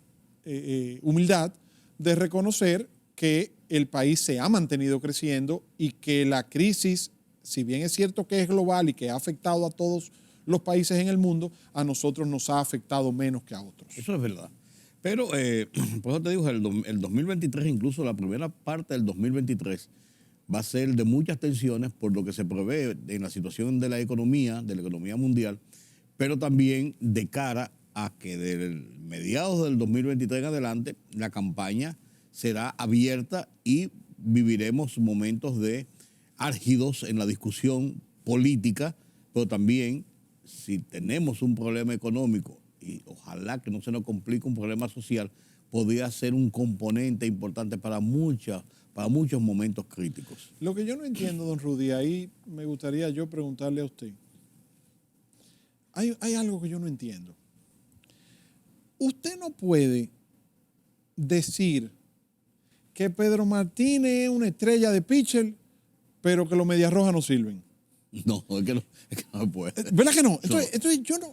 humildad de reconocer que el país se ha mantenido creciendo y que la crisis, si bien es cierto que es global y que ha afectado a todos los países en el mundo, a nosotros nos ha afectado menos que a otros. Eso es verdad. Pero, por eso te digo, el 2023, incluso la primera parte del 2023, va a ser de muchas tensiones por lo que se prevé en la situación de la economía mundial, pero también de cara a que de mediados del 2023 en adelante la campaña será abierta y viviremos momentos de álgidos en la discusión política, pero también si tenemos un problema económico y ojalá que no se nos complique un problema social, podría ser un componente importante para muchos momentos críticos. Lo que yo no entiendo, don Rudy, ahí me gustaría yo preguntarle a usted. Hay algo que yo no entiendo. Usted no puede decir que Pedro Martínez es una estrella de pitcher, pero que los Medias Rojas no sirven. No, es que no puede. ¿Verdad que no? Entonces yo no,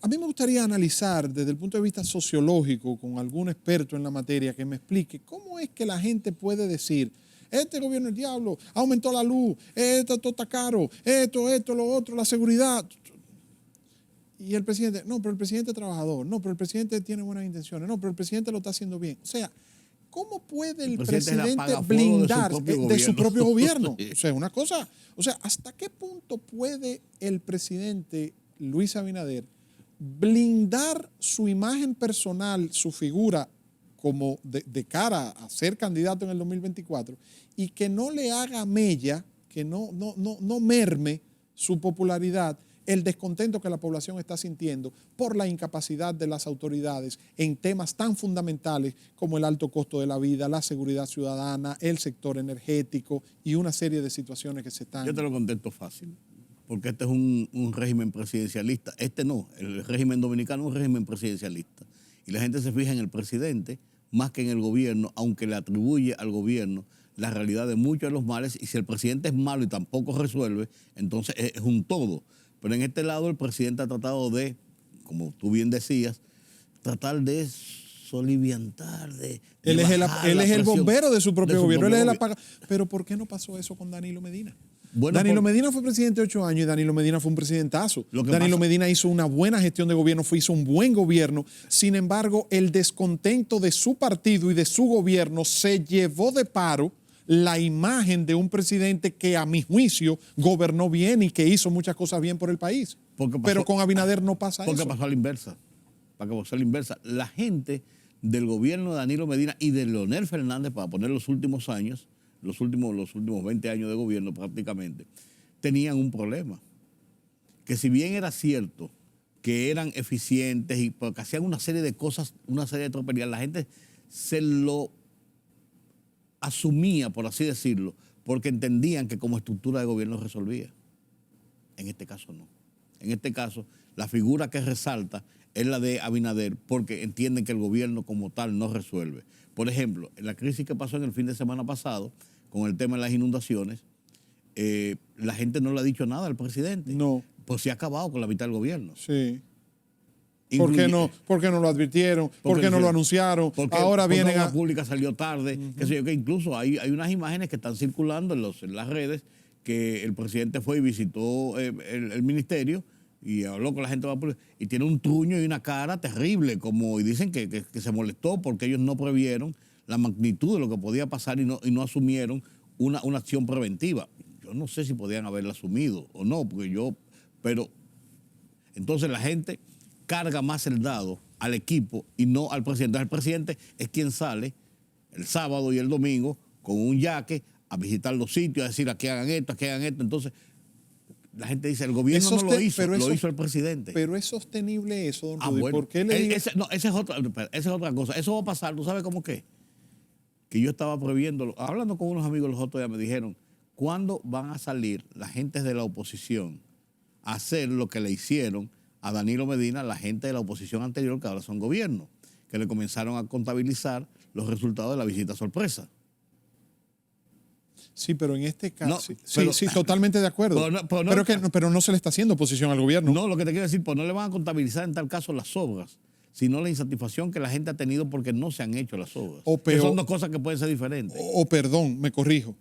a mí me gustaría analizar desde el punto de vista sociológico con algún experto en la materia que me explique cómo es que la gente puede decir: este gobierno es el diablo, aumentó la luz, esto está caro, esto, lo otro, la seguridad. Y el presidente, no, pero el presidente es trabajador, no, pero el presidente tiene buenas intenciones, no, pero el presidente lo está haciendo bien. O sea, ¿cómo puede el presidente blindarse de su propio gobierno? O sea, una cosa, o sea, ¿hasta qué punto puede el presidente Luis Abinader blindar su imagen personal, su figura, como de cara a ser candidato en el 2024 y que no le haga mella, que no merme su popularidad, el descontento que la población está sintiendo por la incapacidad de las autoridades en temas tan fundamentales como el alto costo de la vida, la seguridad ciudadana, el sector energético y una serie de situaciones que se están... Yo te lo contesto fácil, porque este es un régimen presidencialista. Este no, el régimen dominicano es un régimen presidencialista. Y la gente se fija en el presidente más que en el gobierno, aunque le atribuye al gobierno la realidad de muchos de los males. Y si el presidente es malo y tampoco resuelve, entonces es un todo. Pero en este lado el presidente ha tratado de, como tú bien decías, tratar de soliviantar, él es el bombero de su propio gobierno, él es el apagado. Pero ¿por qué no pasó eso con Danilo Medina? Bueno, Danilo Medina fue presidente 8 años y Danilo Medina fue un presidentazo. Danilo Medina hizo una buena gestión de gobierno, hizo un buen gobierno. Sin embargo, el descontento de su partido y de su gobierno se llevó de paro la imagen de un presidente que, a mi juicio, gobernó bien y que hizo muchas cosas bien por el país. Pero con Abinader no pasa eso. Porque pasó a la inversa. La gente del gobierno de Danilo Medina y de Leonel Fernández, para poner los últimos años, los últimos 20 años de gobierno prácticamente, tenían un problema. Que si bien era cierto que eran eficientes y que hacían una serie de cosas, una serie de tropelías, la gente se lo asumía, por así decirlo, porque entendían que como estructura de gobierno resolvía. En este caso no. En este caso, la figura que resalta es la de Abinader, porque entienden que el gobierno como tal no resuelve. Por ejemplo, en la crisis que pasó en el fin de semana pasado, con el tema de las inundaciones, la gente no le ha dicho nada al presidente. No. Pues se ha acabado con la mitad del gobierno. Sí. ¿Por qué no lo advirtieron? ¿Por qué no lo anunciaron? Ahora vienen la pública salió tarde. Qué sé yo, que incluso hay unas imágenes que están circulando en las redes que el presidente fue y visitó el ministerio y habló con la gente y tiene un truño y una cara terrible, y dicen que se molestó porque ellos no previeron la magnitud de lo que podía pasar y no asumieron una acción preventiva. Yo no sé si podían haberla asumido o no, pero entonces la gente carga más el dado al equipo y no al presidente. El presidente es quien sale el sábado y el domingo con un yaque a visitar los sitios, a decir aquí hagan esto, aquí hagan esto. Entonces, la gente dice, el gobierno no lo hizo, lo hizo el presidente. Pero es sostenible eso, don Rudy. Bueno, ¿Por qué le digo? esa es otra cosa. Eso va a pasar, ¿tú sabes cómo qué? Que yo estaba previéndolo. Hablando con unos amigos los otros días me dijeron, ¿cuándo van a salir la gente de la oposición a hacer lo que le hicieron a Danilo Medina, la gente de la oposición anterior, que ahora son gobierno, que le comenzaron a contabilizar los resultados de la visita sorpresa? Sí, pero en este caso, no, sí, totalmente de acuerdo. Pero no se le está haciendo oposición al gobierno. No, lo que te quiero decir, pues no le van a contabilizar en tal caso las obras, sino la insatisfacción que la gente ha tenido porque no se han hecho las obras. Que son dos cosas que pueden ser diferentes. Perdón, me corrijo.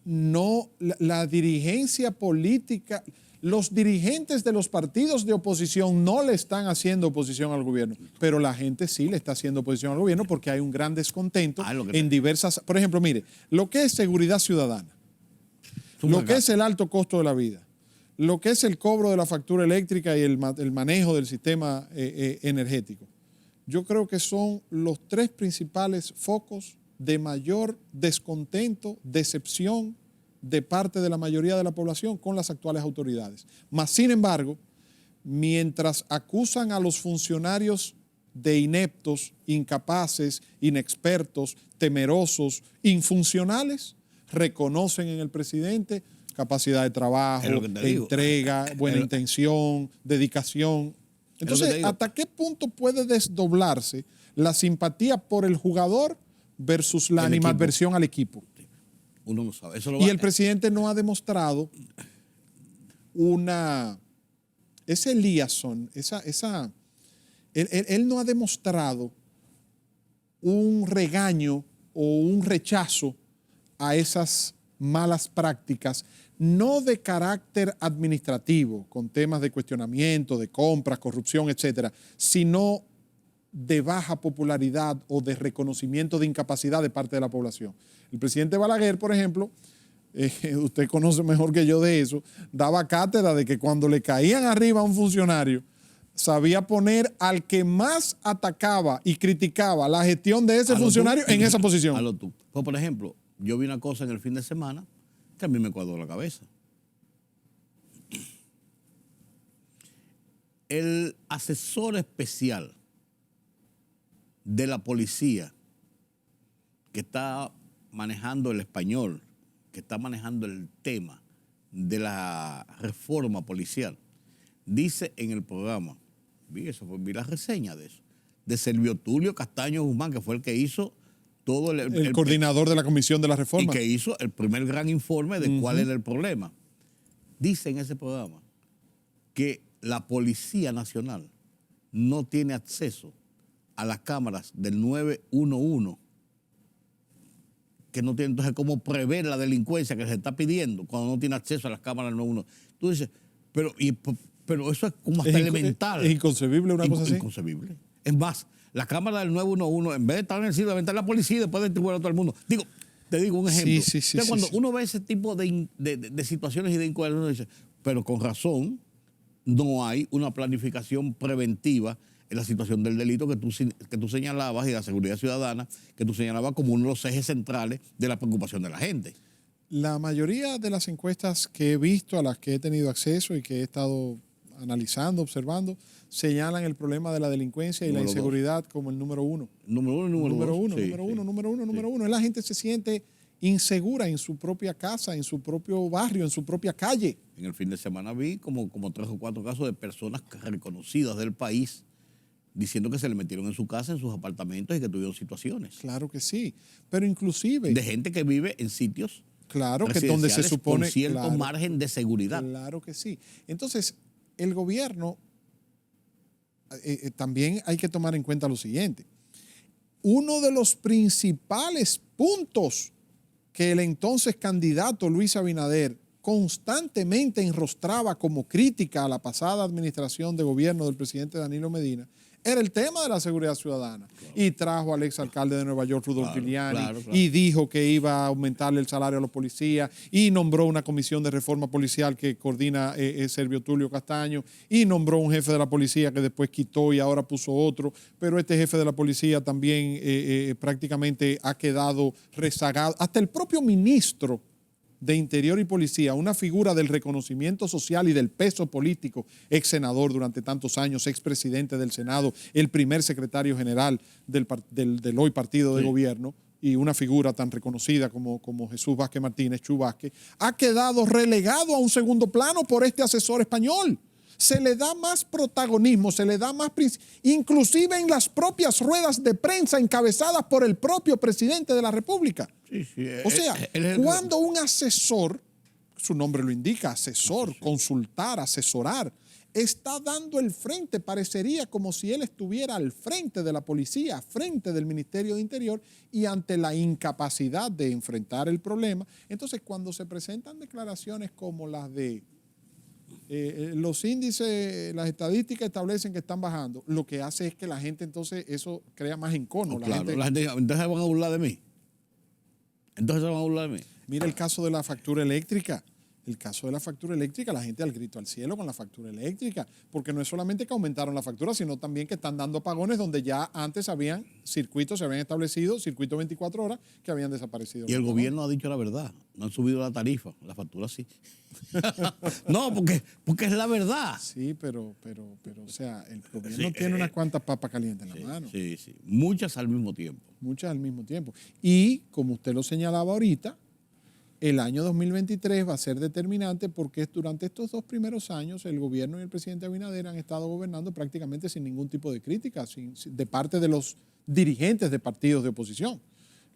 No, la dirigencia política, los dirigentes de los partidos de oposición no le están haciendo oposición al gobierno, pero la gente sí le está haciendo oposición al gobierno porque hay un gran descontento en diversas... Por ejemplo, mire, lo que es seguridad ciudadana, lo que es el alto costo de la vida, lo que es el cobro de la factura eléctrica y el manejo del sistema energético, yo creo que son los tres principales focos de mayor descontento, decepción de parte de la mayoría de la población con las actuales autoridades. Mas, sin embargo, mientras acusan a los funcionarios de ineptos, incapaces, inexpertos, temerosos, infuncionales, reconocen en el presidente capacidad de trabajo, entrega, buena intención, dedicación. Entonces, ¿hasta qué punto puede desdoblarse la simpatía por el jugador versus la animadversión al equipo? Uno no sabe. Y el presidente no ha demostrado ese liaison, él no ha demostrado un regaño o un rechazo a esas malas prácticas, no de carácter administrativo, con temas de cuestionamiento, de compras, corrupción, etcétera, sino de baja popularidad o de reconocimiento de incapacidad de parte de la población. El presidente Balaguer, por ejemplo, usted conoce mejor que yo de eso, daba cátedra de que cuando le caían arriba a un funcionario, sabía poner al que más atacaba y criticaba la gestión de ese funcionario en esa posición. Pues, por ejemplo, yo vi una cosa en el fin de semana que a mí me cuadró la cabeza. El asesor especial de la policía que está manejando el español, que está manejando el tema de la reforma policial, dice en el programa, vi la reseña de eso, de Servio Tulio Castaño Guzmán, que fue el que hizo todo el coordinador de la Comisión de la Reforma. Y que hizo el primer gran informe de cuál era el problema. Dice en ese programa que la Policía Nacional no tiene acceso a las cámaras del 911, que no tiene entonces cómo prever la delincuencia que se está pidiendo cuando no tiene acceso a las cámaras del 911. Tú dices, pero eso es como hasta elemental. Es inconcebible una cosa así. Inconcebible. Es más, la cámara del 911, en vez de estar en el sitio de aventar la policía y después de distribuir a todo el mundo. Te digo un ejemplo. Cuando uno ve ese tipo de situaciones y de incoherencias, uno dice, pero con razón no hay una planificación preventiva en la situación del delito que tú señalabas y la seguridad ciudadana que tú señalabas como uno de los ejes centrales de la preocupación de la gente. La mayoría de las encuestas que he visto, a las que he tenido acceso y que he estado analizando, observando, señalan el problema de la delincuencia y la inseguridad como el número uno. Número uno. La gente se siente insegura en su propia casa, en su propio barrio, en su propia calle. En el fin de semana vi como 3 o 4 casos de personas reconocidas del país diciendo que se le metieron en su casa, en sus apartamentos y que tuvieron situaciones. Claro que sí, pero inclusive... De gente que vive en sitios claro que donde se supone... con cierto claro, margen de seguridad. Claro que sí. Entonces, el gobierno, también hay que tomar en cuenta lo siguiente. Uno de los principales puntos que el entonces candidato Luis Abinader constantemente enrostraba como crítica a la pasada administración de gobierno del presidente Danilo Medina era el tema de la seguridad ciudadana. Claro. Y trajo al exalcalde de Nueva York, Rudolph Giuliani, y dijo que iba a aumentarle el salario a los policías, y nombró una comisión de reforma policial que coordina Servio Tulio Castaño, y nombró un jefe de la policía que después quitó y ahora puso otro, pero este jefe de la policía también prácticamente ha quedado rezagado. Hasta el propio ministro de Interior y Policía, una figura del reconocimiento social y del peso político, ex senador durante tantos años, ex presidente del Senado, el primer secretario general del hoy partido de gobierno, y una figura tan reconocida como Jesús Vázquez Martínez, Chu Vázquez, ha quedado relegado a un segundo plano por este asesor español. Se le da más protagonismo, se le da más... inclusive en las propias ruedas de prensa encabezadas por el propio presidente de la República. Sí, sí, o sea, cuando un asesor, su nombre lo indica, asesor, consultar, asesorar, está dando el frente, parecería como si él estuviera al frente de la policía, frente del Ministerio de Interior, y ante la incapacidad de enfrentar el problema. Entonces, cuando se presentan declaraciones como las de los índices, las estadísticas establecen que están bajando, lo que hace es que la gente entonces eso crea más encono. La gente, entonces se van a burlar de mí. Entonces se van a burlar de mí. Mira el caso de la factura eléctrica. El caso de la factura eléctrica, la gente al grito al cielo con la factura eléctrica, porque no es solamente que aumentaron la factura, sino también que están dando apagones donde ya antes habían circuitos, se habían establecido circuitos 24 horas que habían desaparecido. Y el gobierno ha dicho la verdad, no han subido la tarifa, la factura sí. No, porque es la verdad. Sí, pero o sea, el gobierno tiene unas cuantas papas calientes en la mano. Sí, sí, muchas al mismo tiempo. Muchas al mismo tiempo. Y como usted lo señalaba ahorita, el año 2023 va a ser determinante porque durante estos 2 primeros años el gobierno y el presidente Abinader han estado gobernando prácticamente sin ningún tipo de crítica de parte de los dirigentes de partidos de oposición.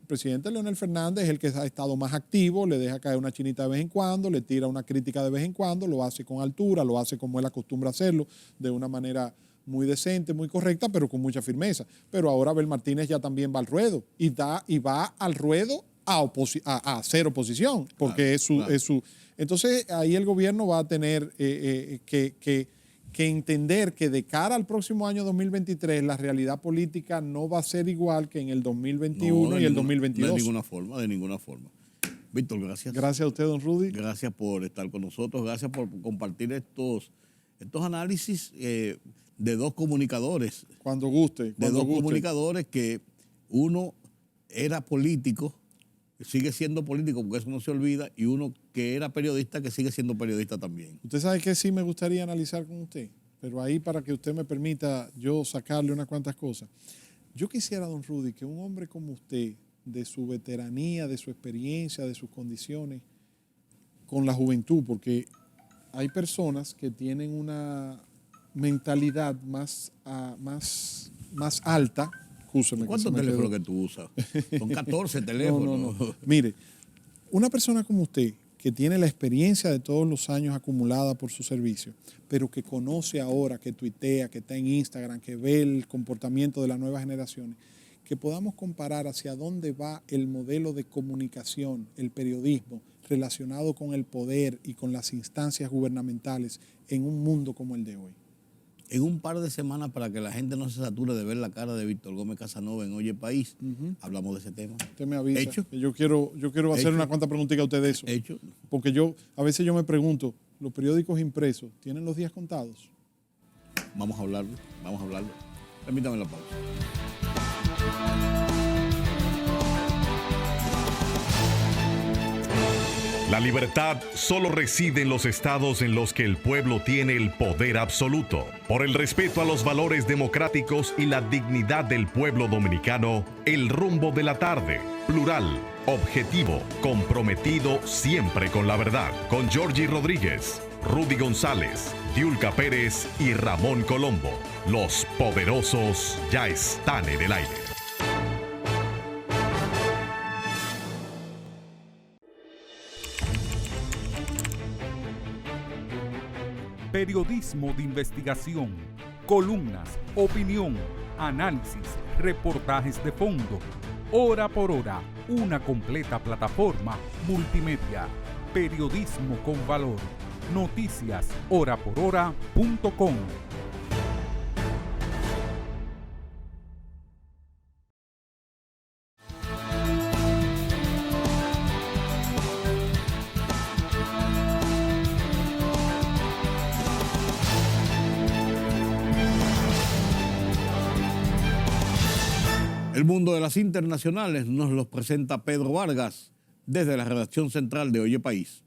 El presidente Leonel Fernández es el que ha estado más activo, le deja caer una chinita de vez en cuando, le tira una crítica de vez en cuando, lo hace con altura, lo hace como él acostumbra hacerlo, de una manera muy decente, muy correcta, pero con mucha firmeza. Pero ahora Abel Martínez ya también va al ruedo y va al ruedo a hacer oposición, porque claro, es su... Entonces, ahí el gobierno va a tener que entender que de cara al próximo año 2023, la realidad política no va a ser igual que en el 2021 y el 2022. De ninguna forma. Víctor, gracias. Gracias a usted, don Rudy. Gracias por estar con nosotros, gracias por compartir estos análisis de 2 comunicadores. Cuando guste. De 2 comunicadores que uno era político, sigue siendo político porque eso no se olvida, y uno que era periodista que sigue siendo periodista también. Usted sabe que sí me gustaría analizar con usted, pero ahí para que usted me permita yo sacarle unas cuantas cosas. Yo quisiera, don Rudy, que un hombre como usted, de su veteranía, de su experiencia, de sus condiciones, con la juventud, porque hay personas que tienen una mentalidad más alta. ¿Cuántos teléfonos que tú usas? Son 14 teléfonos. No. Mire, una persona como usted, que tiene la experiencia de todos los años acumulada por su servicio, pero que conoce ahora, que tuitea, que está en Instagram, que ve el comportamiento de las nuevas generaciones, que podamos comparar hacia dónde va el modelo de comunicación, el periodismo, relacionado con el poder y con las instancias gubernamentales en un mundo como el de hoy. En un par de semanas, para que la gente no se sature de ver la cara de Víctor Gómez Casanova en Oye País, hablamos de ese tema. Usted me avisa. ¿Hecho? Que yo quiero hacer una cuanta preguntita a usted de eso. ¿Hecho? Porque a veces yo me pregunto, ¿los periódicos impresos tienen los días contados? Vamos a hablarlo. Permítame la pausa. La libertad solo reside en los estados en los que el pueblo tiene el poder absoluto. Por el respeto a los valores democráticos y la dignidad del pueblo dominicano, El Rumbo de la Tarde, plural, objetivo, comprometido siempre con la verdad. Con Georgie Rodríguez, Rudy González, Diulca Pérez y Ramón Colombo. Los poderosos ya están en el aire. Periodismo de investigación, columnas, opinión, análisis, reportajes de fondo. Hora por hora, una completa plataforma multimedia. Periodismo con valor. Noticias horaporhora.com. El mundo de las internacionales nos los presenta Pedro Vargas desde la redacción central de Oye País.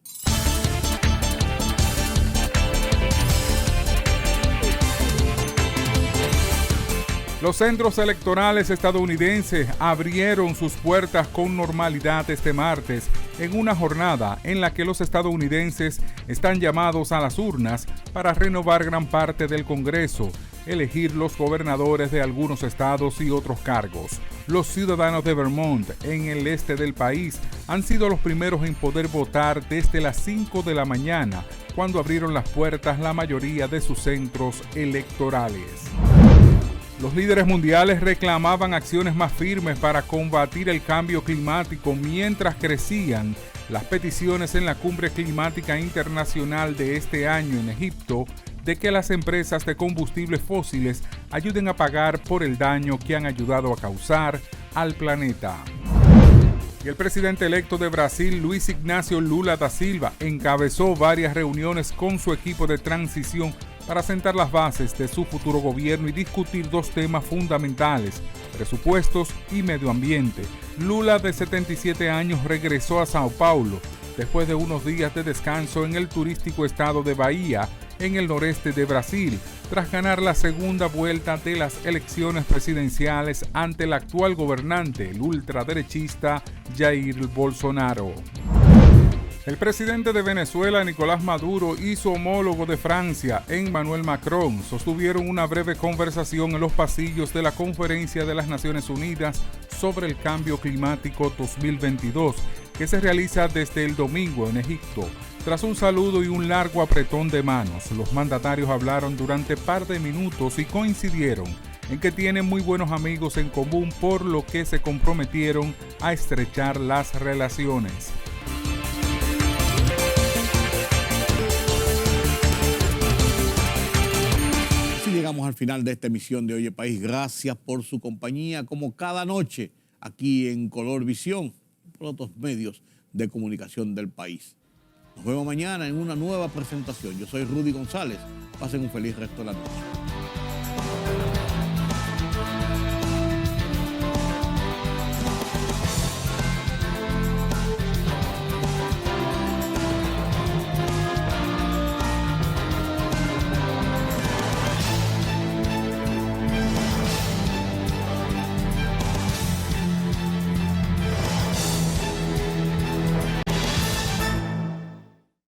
Los centros electorales estadounidenses abrieron sus puertas con normalidad este martes en una jornada en la que los estadounidenses están llamados a las urnas para renovar gran parte del Congreso, elegir los gobernadores de algunos estados y otros cargos. Los ciudadanos de Vermont, en el este del país, han sido los primeros en poder votar desde las 5 de la mañana, cuando abrieron las puertas la mayoría de sus centros electorales. Los líderes mundiales reclamaban acciones más firmes para combatir el cambio climático mientras crecían las peticiones en la Cumbre Climática Internacional de este año en Egipto de que las empresas de combustibles fósiles ayuden a pagar por el daño que han ayudado a causar al planeta. Y el presidente electo de Brasil, Luiz Inácio Lula da Silva, encabezó varias reuniones con su equipo de transición para sentar las bases de su futuro gobierno y discutir dos temas fundamentales: presupuestos y medio ambiente. Lula, de 77 años, regresó a Sao Paulo después de unos días de descanso en el turístico estado de Bahía, en el noreste de Brasil, tras ganar la segunda vuelta de las elecciones presidenciales ante el actual gobernante, el ultraderechista Jair Bolsonaro. El presidente de Venezuela, Nicolás Maduro, y su homólogo de Francia, Emmanuel Macron, sostuvieron una breve conversación en los pasillos de la Conferencia de las Naciones Unidas sobre el Cambio Climático 2022, que se realiza desde el domingo en Egipto. Tras un saludo y un largo apretón de manos, los mandatarios hablaron durante par de minutos y coincidieron en que tienen muy buenos amigos en común, por lo que se comprometieron a estrechar las relaciones. Llegamos al final de esta emisión de Oye País. Gracias por su compañía, como cada noche, aquí en Color Visión, por otros medios de comunicación del país. Nos vemos mañana en una nueva presentación. Yo soy Rudy González. Pasen un feliz resto de la noche.